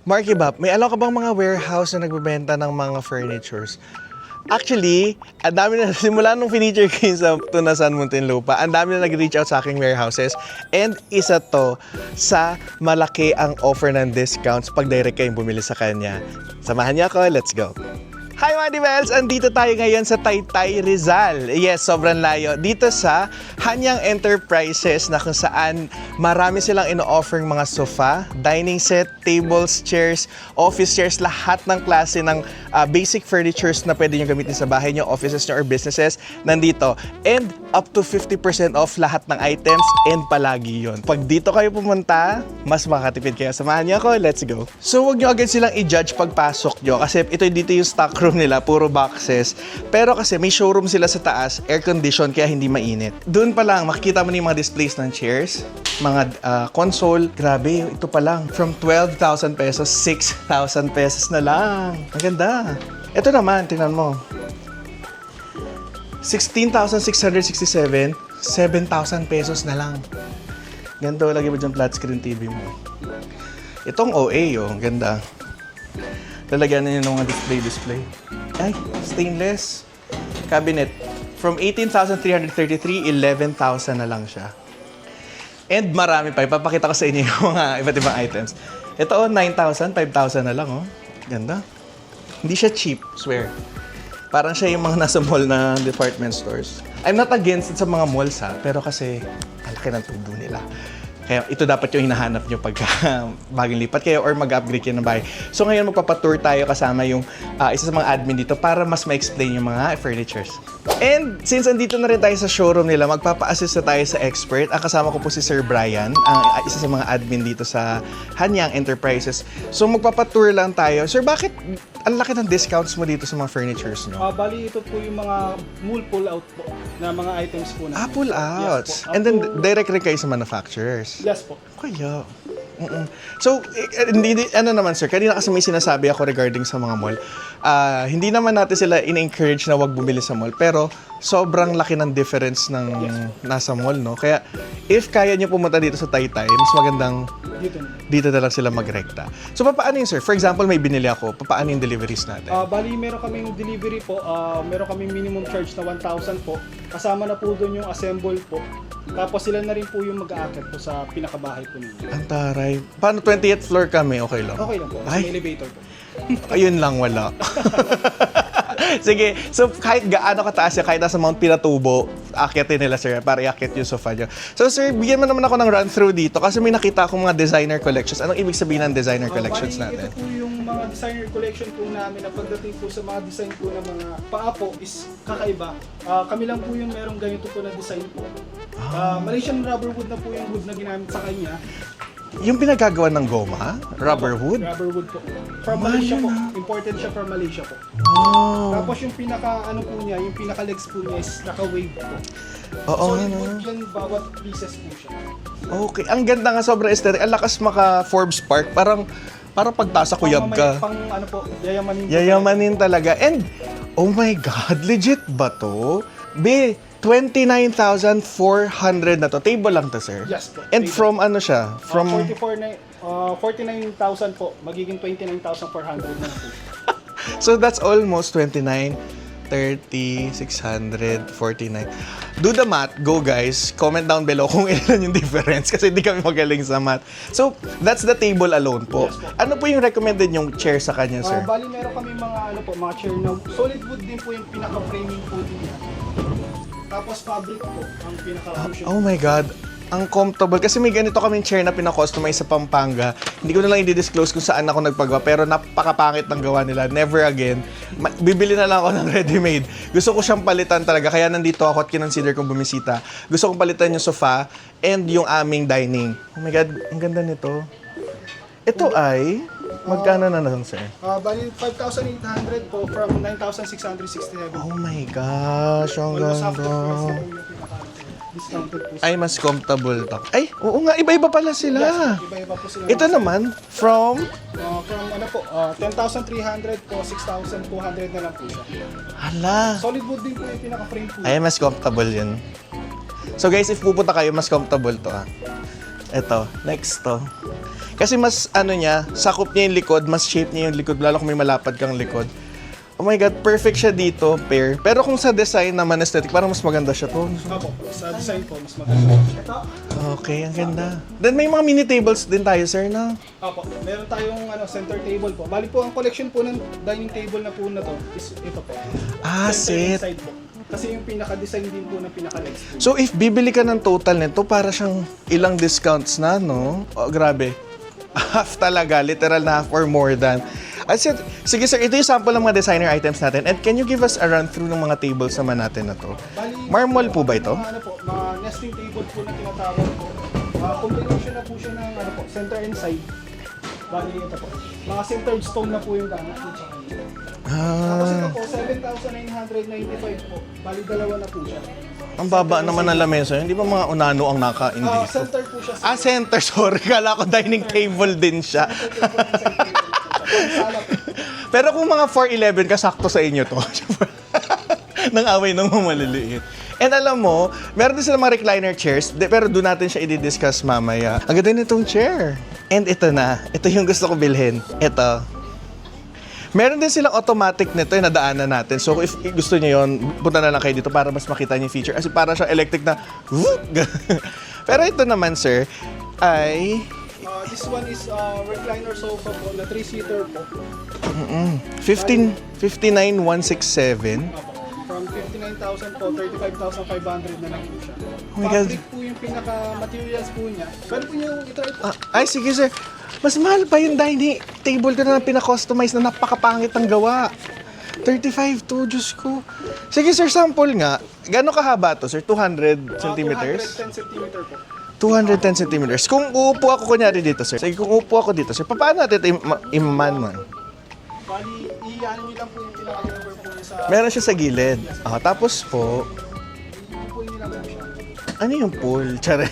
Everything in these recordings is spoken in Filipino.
Marky Bap, may alam ka bang mga warehouse na nagbebenta ng mga furnitures? Actually, ang dami na, simula nung finiture ko yun sa Tunasan, Muntinlupa, ang dami na nag-reach out sa aking warehouses. And isa to sa malaki ang offer ng discounts pag direct kayong bumili sa kanya. Samahan niyo ako, let's go! Hi mga Divels! Andito tayo ngayon sa Taytay, Rizal. Yes, sobrang layo. Dito sa Hanyang Enterprises na kung saan marami silang ino-offering mga sofa, dining set, tables, chairs, office chairs, lahat ng klase ng basic furnitures na pwede nyo gamitin sa bahay nyo, offices nyo, or businesses, nandito. And up to 50% off lahat ng items and palagi yun. Pag dito kayo pumunta, mas makatipid kayo. Samahan niyo ako, let's go! So huwag nyo agad silang i-judge pagpasok nyo kasi dito yung stock room nila, puro boxes. Pero kasi may showroom sila sa taas, air condition kaya hindi mainit. Doon pa lang, makikita mo na yung mga displays ng chairs, mga console. Grabe, ito pa lang. From 12,000 pesos, 6,000 pesos na lang. Maganda. Ito naman, tingnan mo. 16,667, 7,000 pesos na lang. Ganito, lagi mo dyan flat screen TV mo. Itong OA, oh, ganda. Lalagyan na yun ng mga display. Ay, stainless cabinet. From 18,333, 11,000 na lang siya. And marami pa. Ipapakita ko sa inyo yung mga iba't ibang items. Ito, 9,000, 5,000 na lang, oh. Ganda. Hindi siya cheap, swear. Parang siya yung mga nasa mall na department stores. I'm not against it sa mga malls, ha, pero kasi malaki ng tubo nila. Kaya ito dapat yung hinahanap nyo pagka bagong lipat kayo or mag-upgrade kayo ng bahay. So ngayon magpapatour tayo kasama yung isa sa mga admin dito para mas ma-explain yung mga furnitures. And since andito na rin tayo sa showroom nila, magpapa-assist na tayo sa expert. Ang kasama ko po si Sir Brian, isa sa mga admin dito sa Hanyang Enterprises. So magpapatour lang tayo. Sir, bakit ang laki ng discounts mo dito sa mga furnitures nyo? Bali, ito po yung mga mall pull-out po na mga items po namin. Pull-outs. Yes po. And then direct rin kayo sa manufacturers. Yes po. Kaya. So, ano naman sir, kanina kasi may sinasabi ako regarding sa mga mall. Hindi naman natin sila in-encourage na wag bumili sa mall, pero sobrang laki ng difference ng nasa mall, no? Kaya, if kaya nyo pumunta dito sa Taytay, mas magandang dito na lang sila magrekta. So, paano yun sir? For example, may binili ako, paano yung deliveries natin? Bali, meron kaming delivery po. Meron kaming minimum charge na 1,000 po. Kasama na po doon yung assemble po. Tapos sila na rin po yung mag-aakit po sa pinakabahay po ninyo. Ang taray. Paano 20th floor kami? Okay lang? Okay lang po. Sa elevator po. Ayun lang, wala. Sige, so kahit gaano kataas yan, kahit nasa Mount Pinatubo, akyatin nila sir, para i-akyat yung sofa nyo. So sir, bigyan mo naman ako ng run-through dito kasi may nakita akong mga designer collections. Anong ibig sabihin ng designer collections natin? Ito po yung mga designer collection po namin na pagdating po sa mga design po ng mga paa po is kakaiba. Kami lang po yung merong ganito po na design po. Malaysian rubber wood na po yung wood na ginamit sa kanya. Yung pinagagawa ng goma? Rubber wood? Rubber wood po. From Malaysia po. Imported siya from Malaysia po. Oh. Tapos yung pinaka ano po niya, yung pinaka legs po niya is naka-wave po. Oo, Solid wood yan, bawat pieces po siya. Okay, ang ganda nga, sobrang aesthetic. Ang lakas maka Forbes Park, parang pagtasa kuyab ka. Pang ano po, yayamanin po. Yayamanin talaga. And, oh my God, legit ba to? 29,400 na to. Table lang to, sir? Yes po. And Table. from ano siya? From 49,000 po, magiging 29,400 na po. So that's almost 29, 30, 600, 49. Do the math. Go guys. Comment down below kung ilan yung difference kasi hindi kami magaling sa math. So that's the table alone po. Yes, po. Ano po yung recommended yung chair sa kanya, sir? Bali meron kami mga ano po, mga chair na solid wood din po yung pinaka-framing po niya. Tapos fabric po ang pinaka-cushion. Oh my God. Ang comfortable. Kasi may ganito kaming chair na pinakustomize sa Pampanga. Hindi ko na lang i-disclose kung saan ako nagpagawa. Pero napakapangit ng gawa nila. Never again. Bibili na lang ako ng ready-made. Gusto ko siyang palitan talaga. Kaya nandito ako at kinonsider kong bumisita. Gusto kong palitan yung sofa and yung aming dining. Oh my God. Ang ganda nito. Ito ay... Magkano na lang, sir? Bali 5,800 po from 9,667. Oh my gosh. Ang Almost half the price na ganda. po yung discounted po. Ay, mas comfortable to. Ay, oo nga. Iba-iba pala sila. Yes, iba-iba po sila. Ito naman, from... From ano po, 10,300 po, 6,200 na lang po siya. Hala. Solid wood din po yung pinaka-frame po. Ay, mas comfortable yun. So guys, if pupunta kayo, mas comfortable to ah. Ito, next to. Kasi mas ano niya, sakop niya yung likod, mas shape niya yung likod, lalo kung may malapad kang likod. Oh my God, perfect siya dito, pair. Pero kung sa design naman aesthetic, parang mas maganda siya to. Opo, sa design po, mas maganda. Ito, Okay, ang ganda. Then may mga mini tables din tayo, sir, na. opo, meron tayong center table po. Bali po, ang collection po ng dining table na po na to is ito po. Ah, Center set. inside po. Kasi yung pinaka-design din po ng pinaka-legs po. So if bibili ka ng total nito, para siyang ilang discounts na, no? Oh, grabe. Half talaga, literal na half or more than. At sige sir, ito yung sample ng mga designer items natin. And can you give us a run through ng mga tables naman natin na to? Bali, Marmol po ba ito? Mga, mga nesting table po na tinatawag po. Combination na po siya ng center and side. Bali ito po. Mga centered stone na po yung gamit po sa kanya. Tapos ito Ah, po, 7,995 po. Bali dalawa na po siya. ang baba naman ng lamesa. Hindi ba mga unano ang nakain dito? Center po siya. Ah, center. Sorry, kala ko dining table din siya. Sala po. Pero kung mga 411, kasakto sa inyo to. Nang away ng mga maliliit. And alam mo, meron din sila mga recliner chairs, pero doon natin siya i-discuss mamaya. Ang ganda nitong chair. And ito na. Ito yung gusto ko bilhin. Ito. Meron din silang automatic nito yung nadaanan natin. So if gusto niyo yon, punta na lang kayo dito para mas makita niyo yung feature. Kasi para siya electric na pero ito naman, sir, ay This one is recliner sofa po na 3-seater po. 59,167. From 59,000 po, 35,500 na lang po siya. Oh my God. Fabric po yung pinaka-materials po niya. Pwede po niyo itry po. Ay, sige sir. Mas mahal pa yung dining table ko na pinaka-customize na napakapangit ang gawa. 35 to, Diyos ko. Sige sir, sample nga. Gano'ng kahaba to, sir? 200 centimeters? 210 centimeter po. 210 centimeters. Kung uupo ako kunyari dito, sir. Sige, kung uupo ako dito, sir. Paano natin ito iman? Bali, i-ano niyo lang po yung pinaka-cover po niya sa... Meron siya sa gilid. Tapos po, I-pull niyo lang po siya. ano yung pool? Tsare.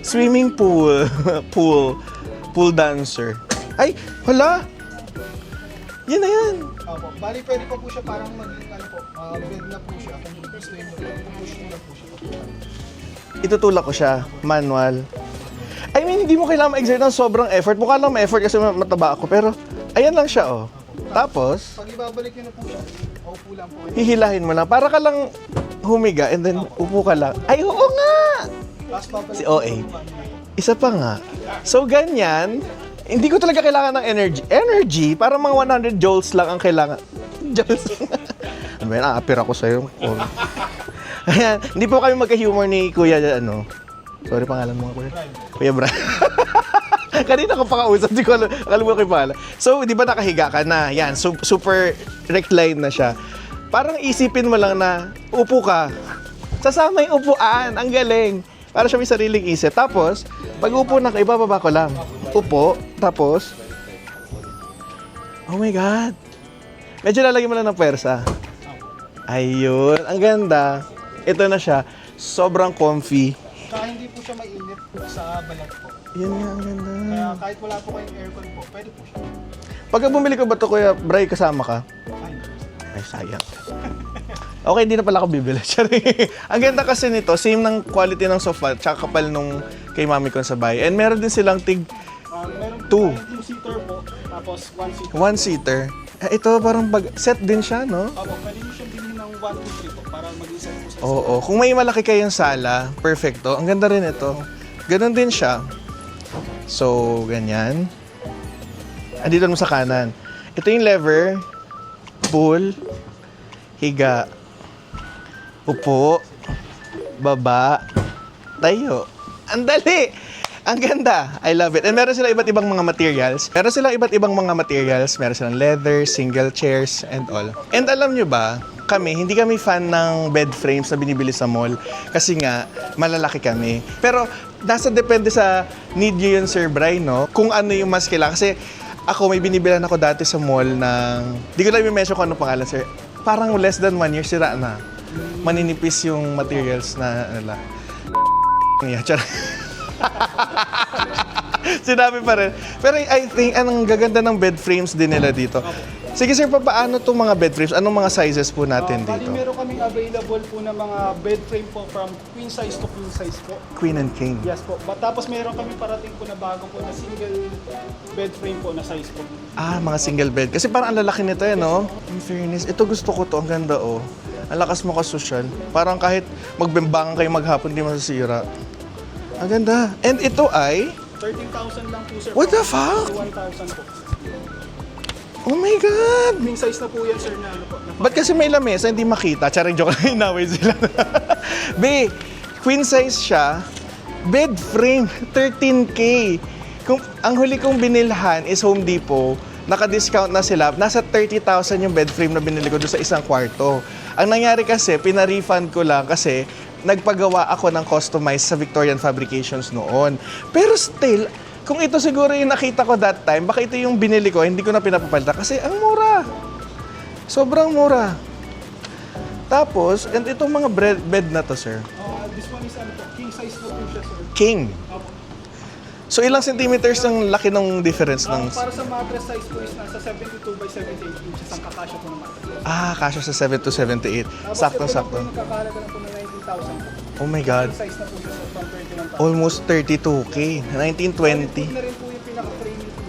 Swimming pool. Pool dancer. Ay, hala! Yan na yan. Opo. Bali, pwede pa po siya parang maging bed na po siya. Kung gusto niyo, push niyo lang po siya. Itutulak ko siya, manual. I mean, hindi mo kailangan ma-exert ng sobrang effort. Mukha lang ma-effort kasi mataba ako. Pero, ayan lang siya, oh. Tapos, Pag ibabalik niyo na po siya, upo lang po. hihilahin mo lang. Para ka lang humiga and then upo ka lang. Ay, oo nga! Tapos babalik Si OA. Isa pa nga. So, ganyan. Hindi ko talaga kailangan ng energy. Energy, para mga 100 joules lang ang kailangan. Joules. Ano ba yan? Aapir ako sa'yo. Oh. Ayan, hindi po kami magka-humor ni Kuya, sorry, pangalan mo nga, Kuya. Kuya Brian. Kanina ko pa kausap, di ko alam mo ko yung pangalan. So, di ba nakahiga ka na? Yan, super recline na siya. Parang isipin mo lang na, upo ka. Sasama yung upuan, ang galing. Para siya may sariling isip. Tapos, pag upo na ka, ibababa ko lang. Upo, tapos, oh my God. Medyo lalagyan mo lang ng pwersa. Ayun, ang ganda. Ito na siya. Sobrang comfy. Saka hindi po siya mainit sa balat po. Yan nga, ang ganda. Kaya kahit wala po kayong aircon po, pwede po siya. Pagka bumili ko ba ito, Kuya Bray, kasama ka? Ay, Ay, sayang. Okay, hindi na pala ako bibili. Ang ganda kasi nito, same ng quality ng sofa, tsaka kapal nung kay mami ko sa bahay. And meron din silang meron Two. po 2-seater po, tapos 1-seater. one-seater. Ito parang set din siya, no? Opo, pwede nyo siyang bilhin ng 1, 2, 3 po para mag-isa po sa Oo, kung may malaki kayong sala, perfecto. Ang ganda rin ito. Ganon din siya. So, ganyan. Andito mo sa kanan. Ito yung lever, pull, higa, upo, baba, tayo. Ang dali! Ang ganda. I love it. And meron sila iba't ibang mga materials. Meron silang iba't ibang mga materials. Meron silang leather, single chairs, and all. And alam nyo ba, hindi kami fan ng bed frames na binibili sa mall. Kasi nga, malalaki kami. Pero, nasa depende sa need nyo yun, Sir Bry, no? Kung ano yung mas kailangan. Kasi, ako, may binibilan ako dati sa mall ng... Di ko lang i-mention kung anong pangalan, sir. Parang less than 1 year, sira na. Maninipis yung materials na, Yeah, charot. Sinabi pa rin. Pero I think, anong gaganda ng bed frames din nila dito. Sige sir, paano itong mga bed frames? Anong mga sizes po natin Bali, dito? meron kaming available po na mga bed frame po from queen size to king size po. Queen and king. Yes po. Tapos meron kami parating po na bago po na single bed frame po na size po. Mga single bed. Kasi parang ang lalaki nito no? In fairness, ito gusto ko to. Ang ganda oh. Ang lakas mo ka-social. Parang kahit magbembangan kayo maghapon, di masasira. Ang ganda. And ito ay... 13,000 lang po sir. What the fuck? 1,000 po. Oh my God! Queen size na po yan sir na ano po. Ba't kasi may lamesa, hindi makita? Charing joke lang, inaway sila. Be, queen size siya, bed frame, 13K. Ang huli kong binilhan is Home Depot, naka-discount na sila, nasa 30,000 yung bed frame na binili ko doon sa isang kwarto. Ang nangyari kasi, pina-refund ko lang kasi nagpagawa ako ng customized sa Victorian Fabrications noon. Pero still, kung ito siguro yung nakita ko that time, baka ito yung binili ko, hindi ko na pinapapalta kasi ang mura. Sobrang mura. Tapos, and itong mga bed na to, sir. This one is ano po, king size na po siya sir. King. Opo. So, ilang centimeters ang laki ng difference ng... Para sa mattress size po is nasa 72 by 78 inches ang kakasya po ng mattress. Kasya sa 7 to 78. Tapos Saktong-sakto. ito po yung nakakalaga na po ng 19,000 po. Oh my God. King size na po siya sir, from 21,000. Almost 32K. 1920. Na rin po yung pinaka-framing po.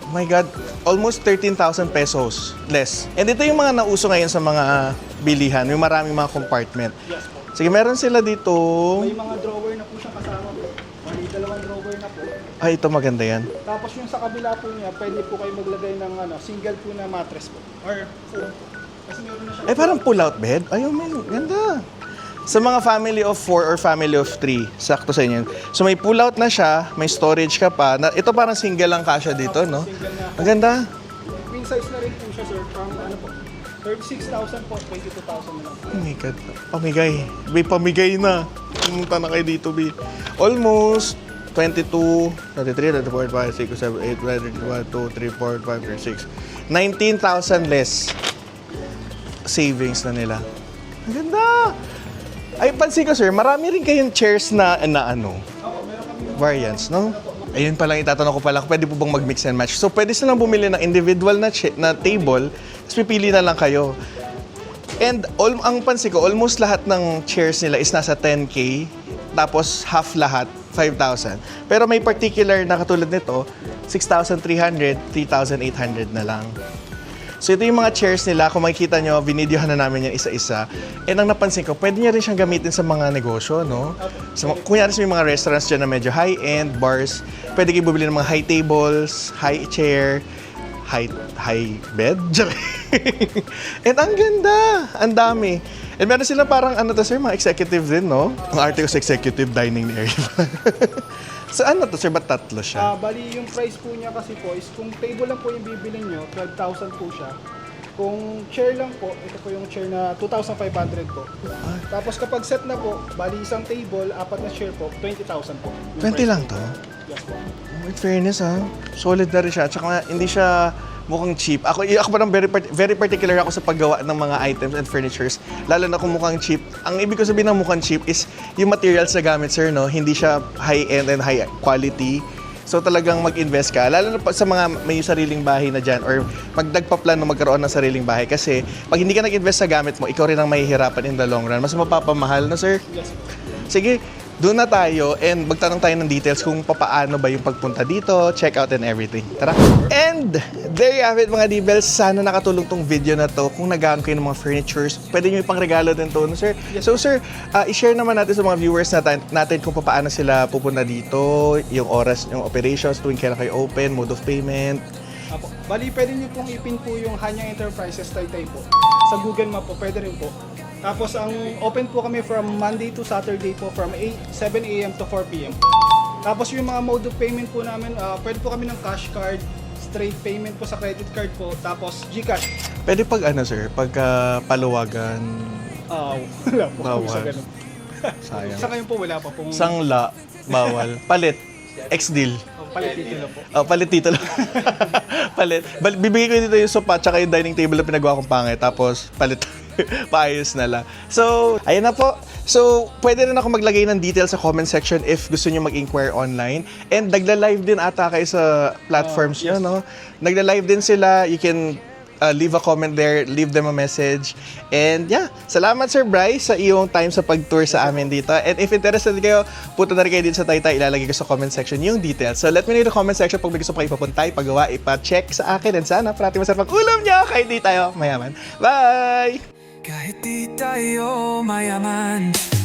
Oh my God. Almost 13,000 pesos less. And ito yung mga nauso ngayon sa mga bilihan. May maraming mga compartment. Yes po. Sige, meron sila dito. May mga drawer na po siyang kasama po. May dalawang drawer na po. Ay, ito maganda yan. Tapos yung sa kabila po niya, pwede po kayo maglagay ng single po na mattress po. Or foam po. Kasi meron na siya. Ay, parang pull-out bed. Ayun, may ganda. Sa mga family of 4 or family of 3, sakto sa inyo. So may pull-out na siya, may storage ka pa. Ito parang single lang kasya dito, no? Single na. Ang ganda. Queen size na rin po siya, sir. From ano po, 36,000 po, 22,000 na lang. Oh my God. Pamigay. May pamigay na. Pumunta na kayo dito, Bi. Almost 22, 23, 24, 25, 6, 7, 8, 1, 2, 3, 4, 5, 6, 19,000 less savings na nila. Ang ganda! Ay, pansin ko, sir, marami rin kayong chairs na ano, variants, no? Ayun pa lang, itatanong ko pala, pwede po bang mag-mix and match? So, pwede silang bumili ng individual na table, tapos pipili na lang kayo. And ang pansin ko, almost lahat ng chairs nila is nasa 10K, tapos half lahat, 5,000. Pero may particular na katulad nito, 6,300, 3,800 na lang. So ito yung mga chairs nila, kung makikita nyo, binidyohan na namin yan isa-isa. And ang napansin ko, pwede nyo rin siyang gamitin sa mga negosyo, no? So, kunyari sa mga restaurants dyan na medyo high-end, bars, pwede kayo bumili ng mga high tables, high chair, high bed. And ang ganda! Ang dami. And meron sila parang, sir, mga executive din, no? Ang arte ko sa executive dining area. So ano to, sir? Ba't tatlo siya? Bali, yung price po niya kasi po is kung table lang po yung bibilin nyo, 12,000 po siya. Kung chair lang po, ito po yung chair na 2,500 po. Tapos kapag set na po, bali isang table, 4 na chair po, 20,000 po. 20 lang to? Yes po. In fairness, solid na rin siya. Tsaka hindi siya mukhang cheap. Ako parang very particular ako sa paggawa ng mga items and furnitures. Lalo na kung mukhang cheap. Ang ibig ko sabihin ng mukhang cheap is yung materials na gamit, sir, no? Hindi siya high-end and high quality. So talagang mag-invest ka. Lalo na sa mga may sariling bahay na dyan or magdagpa-plano magkaroon ng sariling bahay. Kasi pag hindi ka nag-invest sa gamit mo, ikaw rin ang mahihirapan in the long run. Mas mapapamahal, no, sir? Yes po. Sige, doon na tayo and magtanong tayo ng details kung paano ba yung pagpunta dito, check out and everything. Tara! And there you have it mga D-Bells. Sana nakatulong tong video na to. Kung nag-aam kayo ng mga furnitures, pwede nyo ipang regalo din to, no, sir? Yes. So sir, i-share naman natin sa mga viewers natin kung paano sila pupunta dito, yung oras, yung operations, tuwing kailan kayo open, mode of payment. Apo. Bali, pwede nyo pong ipin po yung Hanyang Enterprises Taytay po. Sa Google Map po, pwede rin po. Tapos ang open po kami from Monday to Saturday po from 7 a.m. to 4 p.m. Tapos yung mga mode of payment po namin, pwede po kami ng cash card, straight payment po sa credit card po, tapos GCash. Pwede pag pagka paluwagan, Wala po Bawal. sa ganun. sayang. Sa ngayon po wala pa pong Sangla, bawal. Palit, ex-deal. palit dito po. Palit dito lang. Palit. Bibigay ko dito yung sopa tsaka yung dining table na pinagawa kong pangit. Tapos, palit. Paayos na lang. So, ayun na po. So, pwede rin ako maglagay ng details sa comment section if gusto nyo mag-inquire online. And nagla-live din ata kayo sa platforms nyo, yes. no? Nagla-live din sila. You can leave a comment there, leave them a message. And yeah, salamat Sir Bryce sa iyong time sa pag-tour sa amin dito. And if interested kayo, punta na rin kayo dito sa Taytay. Ilalagay ko sa comment section yung details. So let me know in the comment section pag may gusto pa kayo papunta, ipagawa, ipa-check sa akin. And sana parati masarap ang ulam niyo kahit di tayo mayaman. Bye! Kahit di tayo mayaman